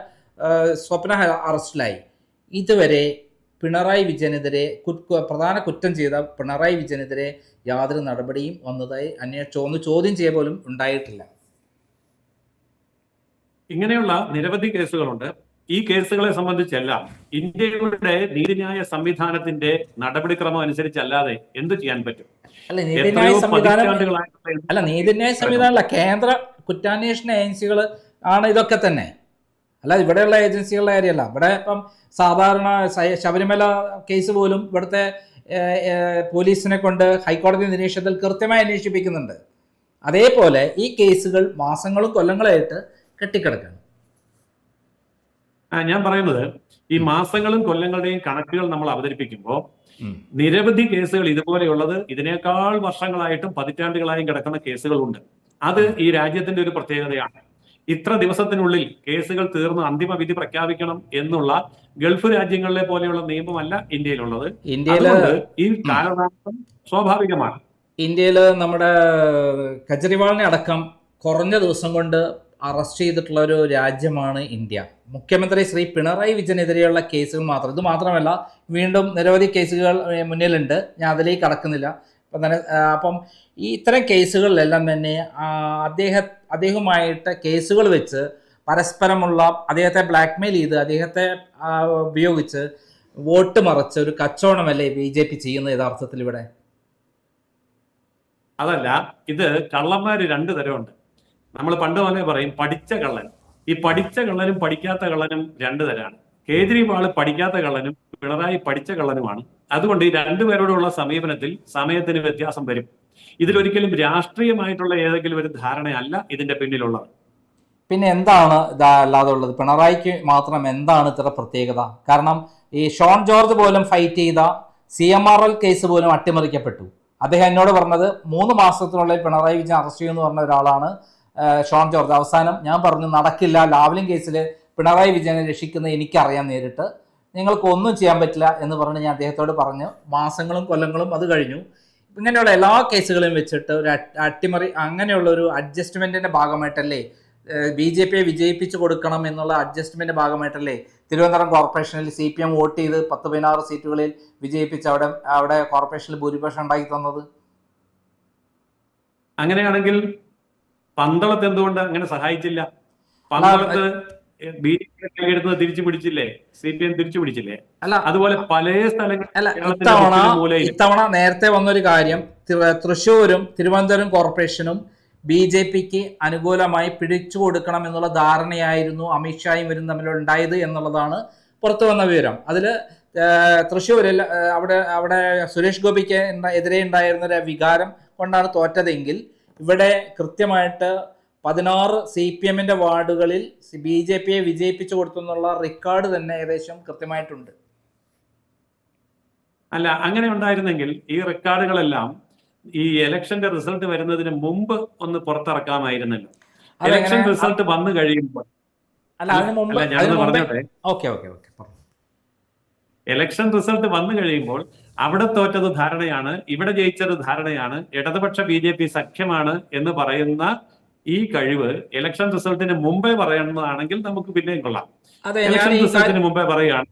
സ്വപ്ന അറസ്റ്റിലായി. ഇതുവരെ പിണറായി വിജയനെതിരെ പ്രധാന കുറ്റം ചെയ്ത പിണറായി വിജയനെതിരെ യാതൊരു നടപടിയും വന്നതായി ചോദ്യം ചെയ്യ പോലും ഉണ്ടായിട്ടില്ല. ഇങ്ങനെയുള്ള നിരവധി കേസുകളുണ്ട്. ഈ കേസുകളെ സംബന്ധിച്ചെല്ലാം ഇന്ത്യയുടെ നീതിന്യായ സംവിധാനത്തിന്റെ നടപടിക്രമം അനുസരിച്ചല്ലാതെ എന്ത് ചെയ്യാൻ പറ്റും? നീതിന്യായ സംവിധാനമല്ല, കേന്ദ്ര കുറ്റാന്വേഷണ ഏജൻസികൾ ആണ് ഇതൊക്കെ തന്നെ. അല്ല, ഇവിടെയുള്ള ഏജൻസികളുടെ കാര്യമല്ല. ഇവിടെ ഇപ്പം സാധാരണ ശബരിമല കേസ് പോലും ഇവിടുത്തെ പോലീസിനെ കൊണ്ട് ഹൈക്കോടതി നിരീക്ഷണത്തിൽ കൃത്യമായി അന്വേഷിപ്പിക്കുന്നുണ്ട്. അതേപോലെ ഈ കേസുകൾ മാസങ്ങളും കൊല്ലങ്ങളായിട്ട് കെട്ടിക്കിടക്കാണ്. ഞാൻ പറയുന്നത്, ഈ മാസങ്ങളും കൊല്ലങ്ങളുടെയും കണക്കുകൾ നമ്മൾ അവതരിപ്പിക്കുമ്പോൾ നിരവധി കേസുകൾ ഇതുപോലെയുള്ളത് ഇതിനേക്കാൾ വർഷങ്ങളായിട്ടും പതിറ്റാണ്ടുകളായും കിടക്കുന്ന കേസുകളുണ്ട്. അത് ഈ രാജ്യത്തിന്റെ ഒരു പ്രത്യേകതയാണ്. ഇത്ര ദിവസത്തിനുള്ളിൽ കേസുകൾ തീർന്ന് അന്തിമ വിധി പ്രഖ്യാപിക്കണം എന്നുള്ള ഗൾഫ് രാജ്യങ്ങളിലെ പോലെയുള്ള നിയമമല്ല ഇന്ത്യയിലുള്ളത്. ഈ കാലതാമസം സ്വാഭാവികമാണ്. ഇന്ത്യയിൽ നമ്മുടെ കെജ്രിവാളിനെ അടക്കം കുറഞ്ഞ ദിവസം കൊണ്ട് അറസ്റ്റ് ചെയ്തിട്ടുള്ള ഒരു രാജ്യമാണ് ഇന്ത്യ. മുഖ്യമന്ത്രി ശ്രീ പിണറായി വിജയനെതിരെയുള്ള കേസുകൾ മാത്രം, ഇത് മാത്രമല്ല വീണ്ടും നിരവധി കേസുകൾ മുന്നിലുണ്ട്, ഞാൻ അതിലേക്ക് കടക്കുന്നില്ല. അപ്പം ഈ ഇത്തരം കേസുകളിലെല്ലാം തന്നെ അദ്ദേഹവുമായിട്ട് കേസുകൾ വെച്ച് പരസ്പരമുള്ള അദ്ദേഹത്തെ ബ്ലാക്ക്മെയിൽ ചെയ്ത് അദ്ദേഹത്തെ ഉപയോഗിച്ച് വോട്ട് മറച്ച് ഒരു കച്ചവടമല്ലേ BJP ചെയ്യുന്നത് യഥാർത്ഥത്തിൽ ഇവിടെ? അതല്ല, ഇത് കള്ളന്മാര് രണ്ടു തരമുണ്ട്. നമ്മൾ പണ്ട് പോലെ പറയും പഠിച്ച കള്ളൻ. ഈ പഠിച്ച കള്ളനും പഠിക്കാത്ത കള്ളനും രണ്ടു തരാണ്. കേജ്രിവാൾ പഠിക്കാത്ത കള്ളനും പിണറായി പഠിച്ച കള്ളനുമാണ്. അതുകൊണ്ട് ഈ രണ്ടുപേരോടുള്ള സമീപനത്തിൽ സമയത്തിന് വ്യത്യാസം വരും. ഇതിലൊരിക്കലും രാഷ്ട്രീയമായിട്ടുള്ള ഏതെങ്കിലും ഒരു ധാരണയല്ല ഇതിന്റെ പിന്നിലുള്ളത്. പിന്നെ എന്താണ് അല്ലാതെ ഉള്ളത്? പിണറായിക്ക് മാത്രം എന്താണ് ഇത്ര പ്രത്യേകത? കാരണം ഈ ഷോൺ ജോർജ് പോലും ഫൈറ്റ് ചെയ്ത CMRL കേസ് പോലും അട്ടിമറിക്കപ്പെട്ടു. അദ്ദേഹം എന്നോട് പറഞ്ഞത് 3 മാസത്തിനുള്ളിൽ പിണറായി വിജയൻ അറസ്റ്റ് ചെയ്യുമെന്ന് പറഞ്ഞ ഒരാളാണ് ഷോൺ ജോർജ്. അവസാനം ഞാൻ പറഞ്ഞു നടക്കില്ല, ലാവ്ലിൻ കേസിൽ പിണറായി വിജയനെ രക്ഷിക്കുന്നത് എനിക്കറിയാം നേരിട്ട്, നിങ്ങൾക്ക് ഒന്നും ചെയ്യാൻ പറ്റില്ല എന്ന് പറഞ്ഞ് ഞാൻ അദ്ദേഹത്തോട് പറഞ്ഞു. മാസങ്ങളും കൊല്ലങ്ങളും അത് കഴിഞ്ഞു. ഇങ്ങനെയുള്ള എല്ലാ കേസുകളും വെച്ചിട്ട് ഒരു അട്ടിമറി, അങ്ങനെയുള്ള ഒരു അഡ്ജസ്റ്റ്മെന്റിന്റെ ഭാഗമായിട്ടല്ലേ BJPയെ വിജയിപ്പിച്ചു കൊടുക്കണം എന്നുള്ള അഡ്ജസ്റ്റ്മെന്റ് ഭാഗമായിട്ടല്ലേ തിരുവനന്തപുരം കോർപ്പറേഷനിൽ CPM വോട്ട് ചെയ്ത് 10-16 സീറ്റുകളിൽ വിജയിപ്പിച്ച് അവിടെ കോർപ്പറേഷനിൽ ഭൂരിപക്ഷം ഉണ്ടാക്കി തന്നത്? അങ്ങനെയാണെങ്കിൽ പന്തളത്ത് എന്തുകൊണ്ട് അങ്ങനെ സഹായിച്ചില്ല? പന്തളത്ത് BJP എടുത്തത് തിരിച്ചു പിടിച്ചില്ലേ? CPM തിരിച്ചു പിടിച്ചില്ലേ? അല്ല, അതുപോലെ പല സ്ഥലങ്ങളിൽ ഇത്തവണ നേരത്തെ വന്നൊരു കാര്യം, തൃശ്ശൂരും തിരുവനന്തപുരം കോർപ്പറേഷനും BJPക്ക് അനുകൂലമായി പിടിച്ചു കൊടുക്കണം എന്നുള്ള ധാരണയായിരുന്നു അമിത്ഷായും ഇവരും തമ്മിലുണ്ടായത് എന്നുള്ളതാണ് പുറത്തു വന്ന വിവരം. അതിൽ തൃശ്ശൂരിൽ അവിടെ സുരേഷ് ഗോപിക്ക് എതിരെ ഉണ്ടായിരുന്ന ഒരു വികാരം കൊണ്ടാണ് തോറ്റതെങ്കിൽ ഇവിടെ കൃത്യമായിട്ട് 16 CPMന്റെ വാർഡുകളിൽ BJPയെ വിജയിപ്പിച്ചു കൊടുത്തെന്നുള്ള റെക്കോർഡ് തന്നെ ഏകദേശം കൃത്യമായിട്ടുണ്ട്. അല്ല, അങ്ങനെ ഉണ്ടായിരുന്നെങ്കിൽ ഈ റെക്കോർഡുകളെല്ലാം ഈ ഇലക്ഷന്റെ റിസൾട്ട് വരുന്നതിന് മുമ്പ് ഒന്ന് പുറത്തിറക്കാമായിരുന്നല്ലോ. ഇലക്ഷൻ റിസൾട്ട് വന്നു കഴിയുമ്പോൾ ഇലക്ഷൻ റിസൾട്ട് വന്നു കഴിയുമ്പോൾ അവിടെ തോറ്റത് ധാരണയാണ്, ഇവിടെ ജയിച്ചത് ധാരണയാണ്, ഇടതുപക്ഷ BJP സഖ്യമാണ് എന്ന് പറയുന്ന ഈ കഴിവ് ഇലക്ഷൻ റിസൾട്ടിന് മുമ്പേ പറയുന്നതാണെങ്കിൽ നമുക്ക് പിന്നെയും കൊള്ളാം. ഇലക്ഷൻ റിസൾട്ടിന് മുമ്പേ പറയുകയാണ്.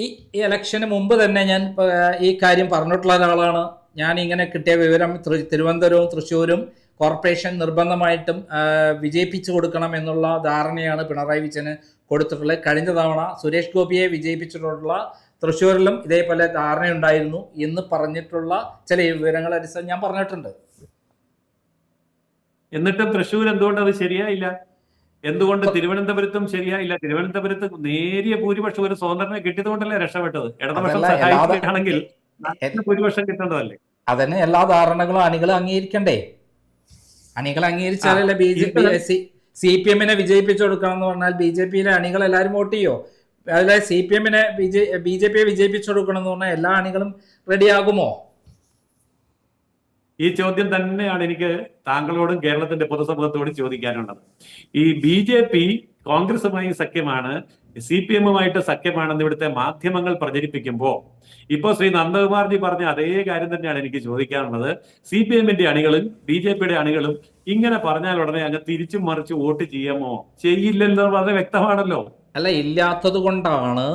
ഈ ഇലക്ഷന് മുമ്പ് തന്നെ ഞാൻ ഈ കാര്യം പറഞ്ഞിട്ടുള്ള ഒരാളാണ്. ഞാൻ ഇങ്ങനെ കിട്ടിയ വിവരം തിരുവനന്തപുരവും തൃശ്ശൂരും കോർപ്പറേഷൻ നിർബന്ധമായിട്ടും വിജയിപ്പിച്ചു കൊടുക്കണം എന്നുള്ള ധാരണയാണ് പിണറായി വിജയന് കൊടുത്തിട്ടുള്ളത്. കഴിഞ്ഞ തവണ സുരേഷ് ഗോപിയെ വിജയിപ്പിച്ചിട്ടുള്ള തൃശ്ശൂരിലും ഇതേപോലെ ധാരണയുണ്ടായിരുന്നു എന്ന് പറഞ്ഞിട്ടുള്ള ചില വിവരങ്ങൾ അടിസ്ഥാനം ഞാൻ പറഞ്ഞിട്ടുണ്ട്. എന്നിട്ടും തൃശ്ശൂർ എന്തുകൊണ്ട് അത് ശരിയായില്ല? എന്തുകൊണ്ട് തിരുവനന്തപുരത്തും ശരിയായില്ല? തിരുവനന്തപുരത്ത് നേരിയ ഭൂരിപക്ഷം ഒരു സ്വതന്ത്രനെ കിട്ടിയതുകൊണ്ടല്ലേ രക്ഷപ്പെട്ടത്. ഇടതുപക്ഷം സഹായിക്കുകയാണെങ്കിൽ ഭൂരിപക്ഷം കിട്ടേണ്ടതല്ലേ? അതന്നെ എല്ലാ ധാരണകളും അണികൾ അംഗീകരിക്കണ്ടേ? അണികൾ അംഗീകരിച്ചാലല്ലേ CPMനെ വിജയിപ്പിച്ചു കൊടുക്കണം എന്ന് പറഞ്ഞാൽ BJPയിലെ അണികൾ എല്ലാവരും വോട്ട് ചെയ്യോ? അതിലെ BJPയെ വിജയിപ്പിച്ചു കൊടുക്കണം എന്ന് പറഞ്ഞാൽ എല്ലാ അണികളും റെഡിയാകുമോ? ഈ ചോദ്യം തന്നെയാണ് എനിക്ക് താങ്കളോടും കേരളത്തിന്റെ പൊതുസമൂഹത്തോടും ചോദിക്കാനുള്ളത്. ഈ BJP കോൺഗ്രസുമായി സഖ്യമാണ്, CPM-ഉമായിട്ട് സഖ്യമാണെന്ന് ഇവിടുത്തെ മാധ്യമങ്ങൾ പ്രചരിപ്പിക്കുമ്പോൾ ഇപ്പോ ശ്രീ നന്ദകുമാർജി പറഞ്ഞ അതേ കാര്യം തന്നെയാണ് എനിക്ക് ചോദിക്കാനുള്ളത്. CPM-ന്റെ അണികളും BJP-യുടെ അണികളും ഇങ്ങനെ പറഞ്ഞാൽ ഉടനെ അങ്ങ് തിരിച്ചും മറിച്ച് വോട്ട് ചെയ്യാമോ? ചെയ്യില്ലല്ലോ, വളരെ വ്യക്തമാണല്ലോ. അല്ല, ഇല്ലാത്തത് കൊണ്ടാണ്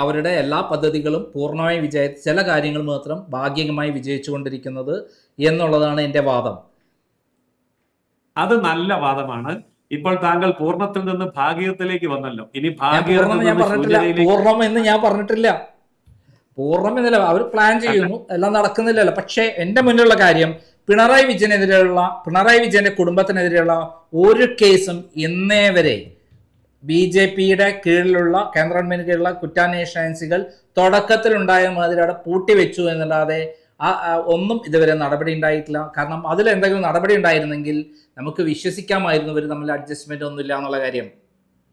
അവരുടെ എല്ലാ പദ്ധതികളും പൂർണ്ണമായി ചില കാര്യങ്ങൾ മാത്രം ഭാഗികമായി വിജയിച്ചുകൊണ്ടിരിക്കുന്നത് എന്നുള്ളതാണ് എൻ്റെ വാദം. അത് നല്ല വാദമാണ്. ഇപ്പോൾ താങ്കൾ പൂർണ്ണത്തിൽ നിന്ന് ഭാഗികത്തിലേക്ക് വന്നല്ലോ. ഇനി പൂർണ്ണം എന്ന് ഞാൻ പറഞ്ഞിട്ടില്ല. പൂർണ്ണം എന്നല്ല, അവർ പ്ലാൻ ചെയ്യുന്നു, എല്ലാം നടക്കുന്നില്ലല്ലോ. പക്ഷേ എൻ്റെ മുന്നിലുള്ള കാര്യം, പിണറായി വിജയന്റെ കുടുംബത്തിനെതിരെയുള്ള ഒരു കേസും ഇന്നേ വരെ BJP-യുടെ കീഴിലുള്ള കേന്ദ്ര ഗവൺമെന്റിന് കീഴിലുള്ള കുറ്റാന്വേഷണ ഏജൻസികൾ തുടക്കത്തിലുണ്ടായ മാതിരി അവിടെ പൂട്ടിവെച്ചു എന്നല്ലാതെ ഒന്നും ഇതുവരെ നടപടി ഉണ്ടായിട്ടില്ല. കാരണം അതിൽ എന്തെങ്കിലും നടപടി ഉണ്ടായിരുന്നെങ്കിൽ നമുക്ക് വിശ്വസിക്കാമായിരുന്നു ഇവർ തമ്മിൽ അഡ്ജസ്റ്റ്മെന്റ് ഒന്നുമില്ല എന്നുള്ള കാര്യം.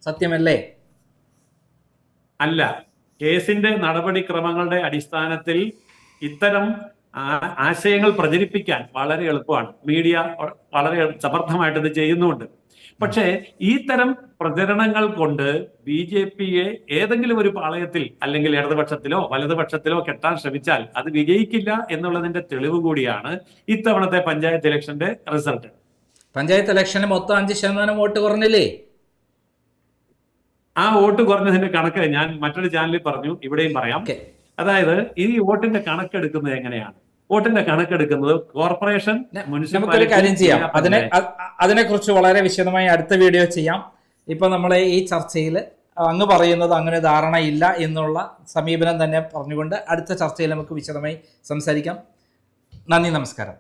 സത്യമല്ലേ? അല്ല, കേസിന്റെ നടപടിക്രമങ്ങളുടെ അടിസ്ഥാനത്തിൽ ഇത്തരം ആശയങ്ങൾ പ്രചരിപ്പിക്കാൻ വളരെ എളുപ്പമാണ്. മീഡിയ വളരെ സമർത്ഥമായിട്ട് ഇത് ചെയ്യുന്നുണ്ട്. പക്ഷേ ഈ തരം പ്രചരണങ്ങൾ കൊണ്ട് BJP-യെ ഏതെങ്കിലും ഒരു പാളയത്തിൽ അല്ലെങ്കിൽ ഇടതുപക്ഷത്തിലോ വലതുപക്ഷത്തിലോ കെട്ടാൻ ശ്രമിച്ചാൽ അത് വിജയിക്കില്ല എന്നുള്ളതിന്റെ തെളിവ് കൂടിയാണ് ഇത്തവണത്തെ പഞ്ചായത്ത് ഇലക്ഷന്റെ റിസൾട്ട്. പഞ്ചായത്ത് ഇലക്ഷന് മൊത്തം 5% വോട്ട് കുറഞ്ഞില്ലേ? ആ വോട്ട് കുറഞ്ഞതിന്റെ കണക്ക് ഞാൻ മറ്റൊരു ചാനലിൽ പറഞ്ഞു, ഇവിടെയും പറയാം. അതായത് ഈ വോട്ടിന്റെ കണക്കെടുക്കുന്നത് എങ്ങനെയാണ്? വോട്ടിന്റെ കണക്കെടുക്കുന്നത് കോർപ്പറേഷൻ, നമുക്കൊരു കാര്യം ചെയ്യാം, അതിനെക്കുറിച്ച് വളരെ വിശദമായി അടുത്ത വീഡിയോ ചെയ്യാം. ഇപ്പൊ നമ്മളെ ഈ ചർച്ചയിൽ അങ്ങ് പറയുന്നത് അങ്ങനെ ധാരണയില്ല എന്നുള്ള സമീപനം തന്നെ പറഞ്ഞുകൊണ്ട് അടുത്ത ചർച്ചയിൽ നമുക്ക് വിശദമായി സംസാരിക്കാം. നന്ദി, നമസ്കാരം.